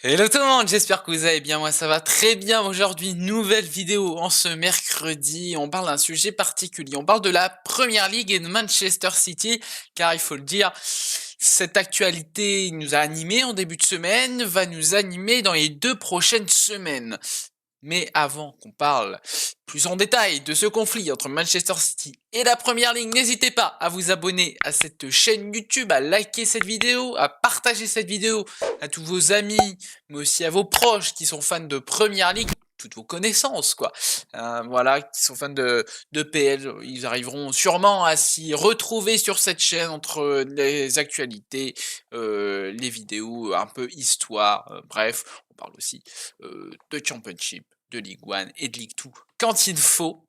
Hello tout le monde, j'espère que vous allez bien, moi ça va très bien aujourd'hui, nouvelle vidéo en ce mercredi, on parle d'un sujet particulier, on parle de la Première Ligue et de Manchester City, car il faut le dire, cette actualité nous a animés en début de semaine, va nous animer dans les 2 prochaines semaines. Mais avant qu'on parle plus en détail de ce conflit entre Manchester City et la Première Ligue, n'hésitez pas à vous abonner à cette chaîne YouTube, à liker cette vidéo, à partager cette vidéo à tous vos amis, mais aussi à vos proches qui sont fans de Première Ligue, toutes vos connaissances quoi. Voilà, qui sont fans de PL, ils arriveront sûrement à s'y retrouver sur cette chaîne entre les actualités, les vidéos, un peu histoire, bref, on parle aussi de Championship, de Ligue 1 et de Ligue 2 quand il faut.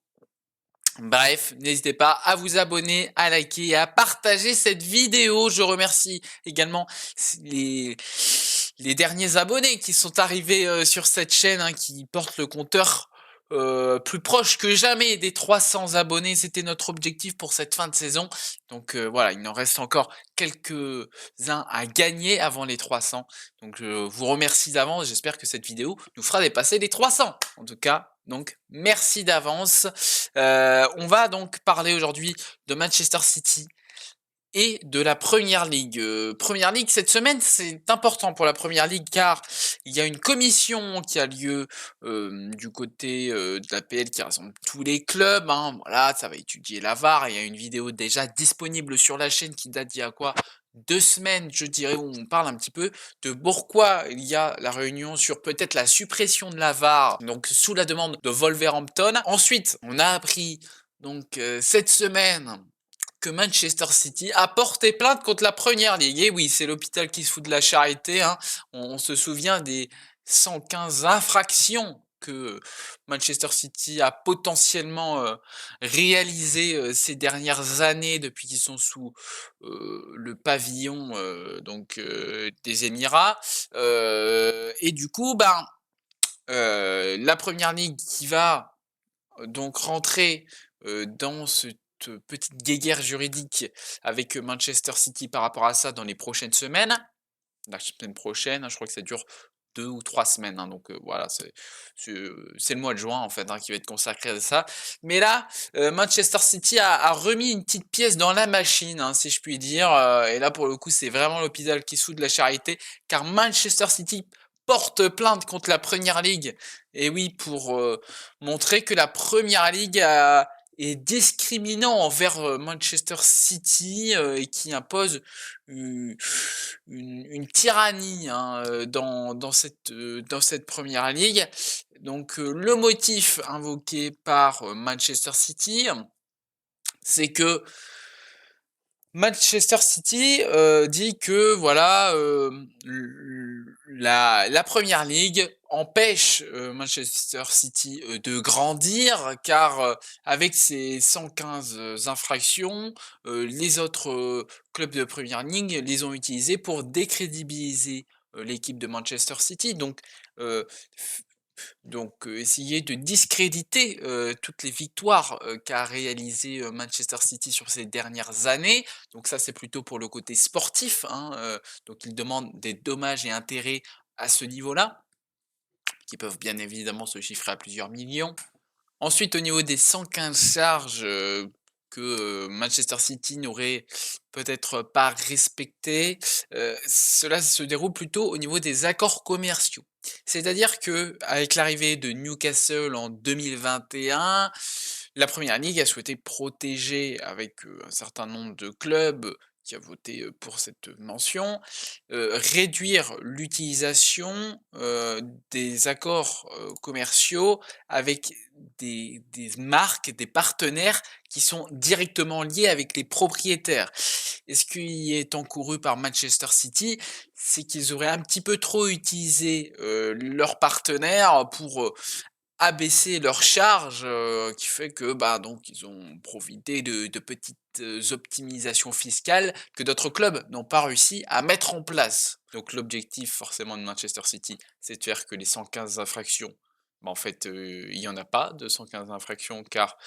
Bref, n'hésitez pas à vous abonner, à liker et à partager cette vidéo. Je remercie également les, les derniers abonnés qui sont arrivés sur cette chaîne, hein, qui portent le compteur plus proche que jamais des 300 abonnés. C'était notre objectif pour cette fin de saison. Donc voilà, il en reste encore quelques-uns à gagner avant les 300. Donc je vous remercie d'avance. J'espère que cette vidéo nous fera dépasser les 300. En tout cas, donc merci d'avance. On va donc parler aujourd'hui de Manchester City et de la Première Ligue. Première Ligue, cette semaine, c'est important pour la Première Ligue car il y a une commission qui a lieu du côté de la PL qui rassemble tous les clubs. Hein, voilà, ça va étudier la VAR. Il y a une vidéo déjà disponible sur la chaîne qui date d'il y a quoi 2 semaines, je dirais, où on parle un petit peu de pourquoi il y a la réunion sur peut-être la suppression de la VAR, donc sous la demande de Wolverhampton. Ensuite, on a appris donc cette semaine que Manchester City a porté plainte contre la Première Ligue. Et oui, c'est l'hôpital qui se fout de la charité. Hein. On se souvient des 115 infractions que Manchester City a potentiellement réalisées ces dernières années depuis qu'ils sont sous le pavillon des Émirats. Et du coup, la Première Ligue qui va donc rentrer dans cette petite guéguerre juridique avec Manchester City par rapport à ça dans les prochaines semaines. La semaine prochaine, hein, je crois que ça dure 2 ou 3 semaines, hein, donc voilà, c'est le mois de juin en fait, hein, qui va être consacré à ça. Mais là, Manchester City a remis une petite pièce dans la machine, hein, si je puis dire. Et là, pour le coup, c'est vraiment l'hôpital qui soude la charité, car Manchester City porte plainte contre la Première Ligue. Et oui, pour montrer que la Première Ligue est discriminant envers Manchester City et qui impose une, une tyrannie, hein, dans cette Première Ligue. Donc le motif invoqué par Manchester City, c'est que Manchester City dit que voilà la Première Ligue empêche Manchester City de grandir car avec ses 115 infractions, les autres clubs de Première Ligue les ont utilisées pour décrédibiliser l'équipe de Manchester City. Donc essayer de discréditer toutes les victoires qu'a réalisées Manchester City sur ces dernières années. Donc ça, c'est plutôt pour le côté sportif, hein, donc ils demandent des dommages et intérêts à ce niveau-là, qui peuvent bien évidemment se chiffrer à plusieurs millions. Ensuite, au niveau des 115 charges que Manchester City n'aurait peut-être pas respectées, cela se déroule plutôt au niveau des accords commerciaux. C'est-à-dire que avec l'arrivée de Newcastle en 2021, la Première Ligue a souhaité protéger avec un certain nombre de clubs qui a voté pour cette mention, réduire l'utilisation des accords commerciaux avec des marques, des partenaires qui sont directement liés avec les propriétaires. Et ce qui est encouru par Manchester City, c'est qu'ils auraient un petit peu trop utilisé leurs partenaires pour abaisser leurs charges, qui fait que, bah, donc ils ont profité de petites optimisations fiscales que d'autres clubs n'ont pas réussi à mettre en place. Donc l'objectif forcément de Manchester City, c'est de faire que les 115 infractions, bah, en fait, il y en a pas de 115 infractions car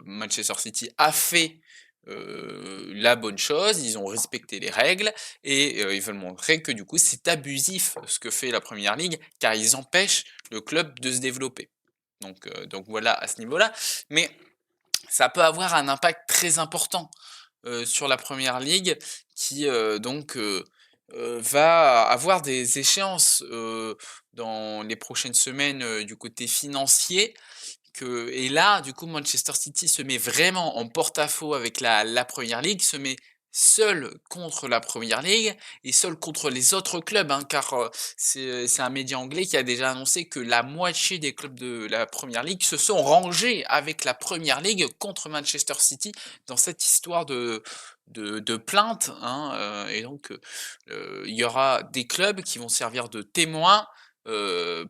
Manchester City a fait la bonne chose, ils ont respecté les règles et ils veulent montrer que du coup c'est abusif ce que fait la Première Ligue, car ils empêchent le club de se développer. Donc voilà à ce niveau-là, mais ça peut avoir un impact très important, sur la Première Ligue qui, va avoir des échéances, dans les prochaines semaines, du côté financier et là, du coup, Manchester City se met vraiment en porte-à-faux avec la Premier League, se met seul contre la Premier League et seul contre les autres clubs, hein, car c'est un média anglais qui a déjà annoncé que la moitié des clubs de la Premier League se sont rangés avec la Premier League contre Manchester City dans cette histoire de plainte, hein, et donc il y aura des clubs qui vont servir de témoins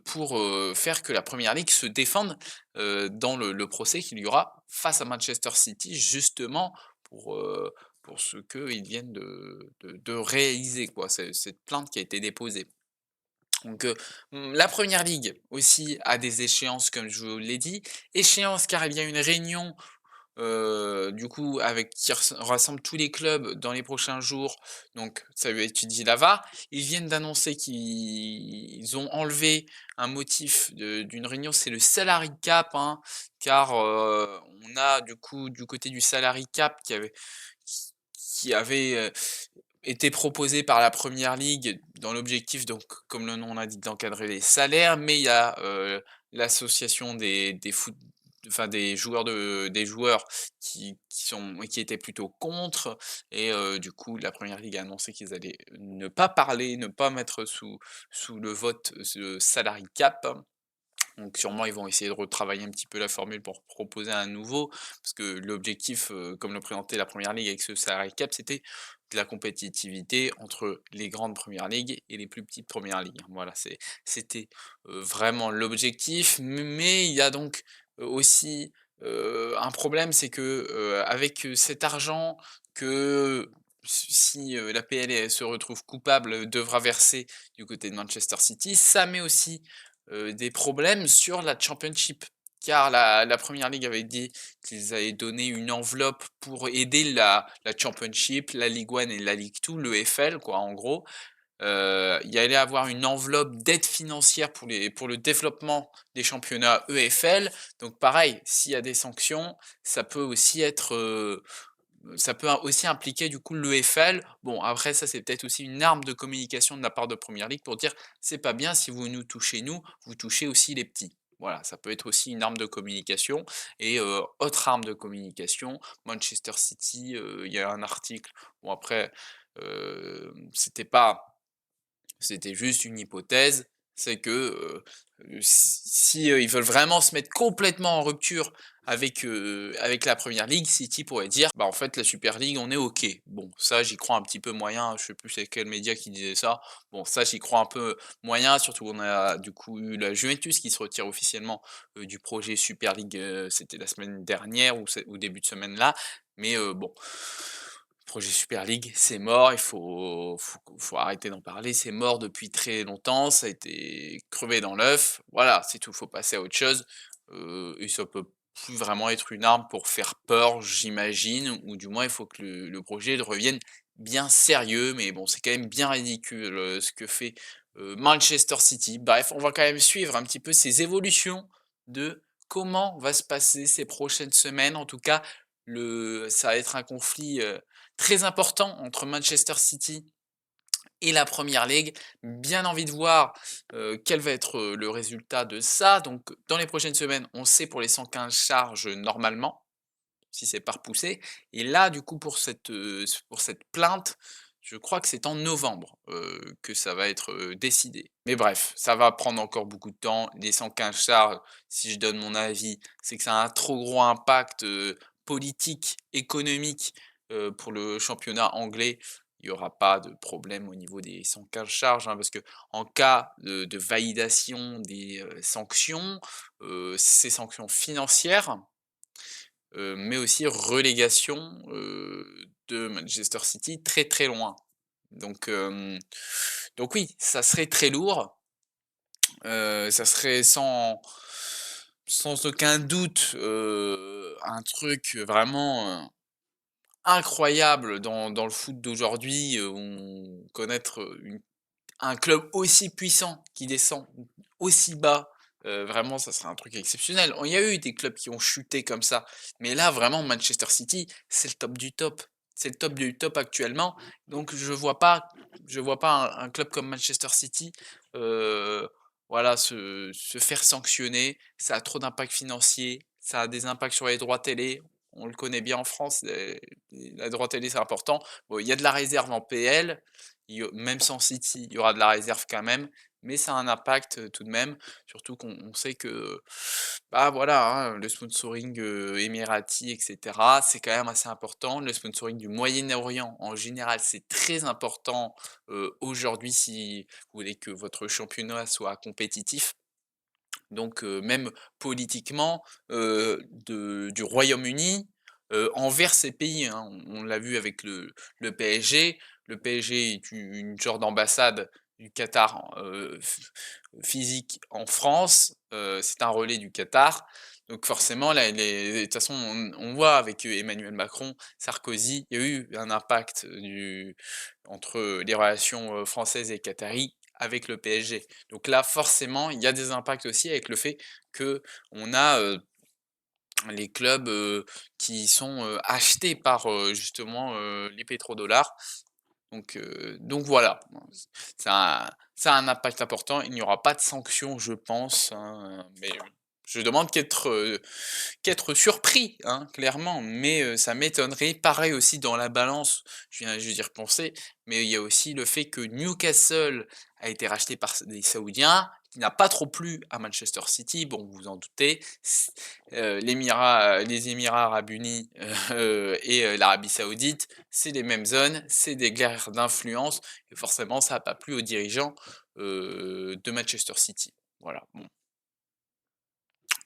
pour faire que la Premier League se défende dans le procès qu'il y aura face à Manchester City, justement pour, heu, pour ce qu'ils viennent de réaliser quoi, cette plainte qui a été déposée. Donc, la Première Ligue aussi a des échéances comme je vous l'ai dit. Échéance car il y a une réunion du coup, avec qui rassemble tous les clubs dans les prochains jours, donc ça va étudier la VAR. Ils viennent d'annoncer qu'ils ont enlevé un motif d'une réunion, c'est le salary cap, hein, car, on a du coup, du côté du salary cap qui avait, été proposé par la Première Ligue dans l'objectif donc, comme le nom l'indique, d'encadrer les salaires, mais il y a, l'association des foot enfin des joueurs qui étaient plutôt contre et du coup la Première Ligue a annoncé qu'ils allaient ne pas parler, ne pas mettre sous le vote ce salary cap. Donc sûrement ils vont essayer de retravailler un petit peu la formule pour proposer un nouveau, parce que l'objectif, comme le présentait la Première Ligue avec ce salary cap, c'était de la compétitivité entre les grandes Premières Ligues et les plus petites Premières Ligues. Voilà, c'était, vraiment l'objectif, mais il y a donc, aussi, un problème, c'est que, avec, cet argent que si, la PL se retrouve coupable, devra verser du côté de Manchester City, ça met aussi des problèmes sur la Championship. Car la Première Ligue avait dit qu'ils avaient donné une enveloppe pour aider la Championship, la Ligue 1 et la Ligue 2, l'EFL quoi en gros. Il y allait avoir une enveloppe d'aide financière pour le développement des championnats EFL. Donc pareil, s'il y a des sanctions, ça peut aussi être, ça peut aussi impliquer du coup l'EFL. Bon après ça c'est peut-être aussi une arme de communication de la part de Premier League pour dire: «C'est pas bien si vous nous touchez nous, vous touchez aussi les petits». Voilà, ça peut être aussi une arme de communication et autre arme de communication, Manchester City, il y a un article, bon après, c'était juste une hypothèse, c'est que, si, ils veulent vraiment se mettre complètement en rupture avec la Première Ligue, City pourrait dire: «Bah, en fait, la Super League, on est OK». Bon, ça, j'y crois un petit peu moyen, je sais plus c'est quel média qui disait ça. Bon, ça, j'y crois un peu moyen, surtout on a, du coup, eu la Juventus qui se retire officiellement, du projet Super League, c'était la semaine dernière ou début de semaine là, mais bon, projet Super League, c'est mort, il faut arrêter d'en parler, c'est mort depuis très longtemps, ça a été crevé dans l'œuf, voilà, c'est tout, faut passer à autre chose, et ça peut plus vraiment être une arme pour faire peur, j'imagine, ou du moins il faut que le projet revienne bien sérieux, mais bon, c'est quand même bien ridicule, ce que fait, Manchester City. Bref, on va quand même suivre un petit peu ces évolutions de comment va se passer ces prochaines semaines. En tout cas, ça va être un conflit, très important entre Manchester City et la Première Ligue. Bien envie de voir, quel va être, le résultat de ça. Donc dans les prochaines semaines, on sait pour les 115 charges, normalement, si c'est pas repoussé et là, du coup, pour cette plainte, je crois que c'est en novembre, que ça va être, décidé. Mais bref, ça va prendre encore beaucoup de temps. Les 115 charges, si je donne mon avis, c'est que ça a un trop gros impact, politique, économique, pour le championnat anglais. Il y aura pas de problème au niveau des 115 charges, hein, parce que en cas de validation des, sanctions, ces sanctions financières, mais aussi relégation, de Manchester City très, très loin. Donc donc oui, ça serait très lourd, ça serait sans aucun doute, un truc vraiment, incroyable dans le foot d'aujourd'hui, on connaître, un club aussi puissant qui descend aussi bas, vraiment ça serait un truc exceptionnel. Il y a eu des clubs qui ont chuté comme ça, mais là vraiment Manchester City, c'est le top du top. C'est le top du top actuellement, donc je vois pas un club comme Manchester City, heu, voilà se faire sanctionner. Ça a trop d'impact financier, ça a des impacts sur les droits télé. On le connaît bien en France, la droit télé c'est important. Bon, il y a de la réserve en PL, même sans City, il y aura de la réserve quand même, mais ça a un impact, tout de même. Surtout qu'on sait que, bah, voilà, hein, le sponsoring, émirati et cetera, c'est quand même assez important. Le sponsoring du Moyen-Orient, en général, c'est très important, aujourd'hui si vous voulez que votre championnat soit compétitif. Donc même politiquement, du Royaume-Uni, envers ces pays, hein. On l'a vu avec le PSG. Le PSG est une genre d'ambassade du Qatar, physique en France, c'est un relais du Qatar. Donc forcément là, de toute façon, on voit avec, Emmanuel Macron, Sarkozy, il y a eu un impact, entre les relations, françaises et qataries avec le PSG. Donc là, forcément, il y a des impacts aussi avec le fait qu'on a, les clubs, qui sont, achetés par, justement, les pétrodollars. Donc voilà, ça a un impact important. Il n'y aura pas de sanctions, je pense, hein, mais je demande qu'être surpris, hein, clairement, mais ça m'étonnerait. Pareil aussi dans la balance, je viens juste d'y repenser, mais il y a aussi le fait que Newcastle a été racheté par des Saoudiens, qui n'a pas trop plu à Manchester City, bon, vous vous en doutez. Les Émirats arabes unis, et l'Arabie saoudite, c'est les mêmes zones, c'est des guerres d'influence et forcément ça a pas plu aux dirigeants, de Manchester City. Voilà, bon.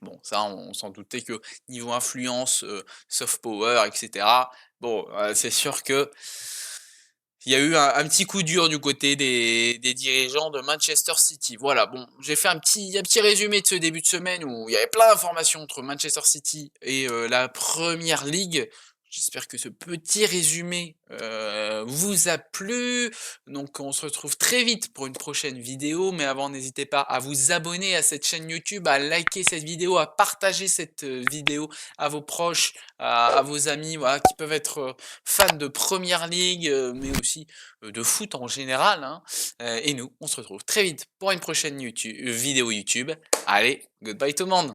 Bon, ça, on s'en doutait que niveau influence, soft power, et cetera, bon, c'est sûr que il y a eu un petit coup dur du côté des dirigeants de Manchester City. Voilà, bon, j'ai fait un petit résumé de ce début de semaine où il y avait plein d'informations entre Manchester City et la Premier League. J'espère que ce petit résumé, vous a plu. Donc on se retrouve très vite pour une prochaine vidéo, mais avant n'hésitez pas à vous abonner à cette chaîne YouTube, à liker cette vidéo, à partager cette, vidéo à vos proches, à vos amis, voilà, qui peuvent être, fans de Première Ligue, mais aussi, de foot en général, hein. Et nous, on se retrouve très vite pour une prochaine vidéo YouTube. Allez, goodbye tout le monde!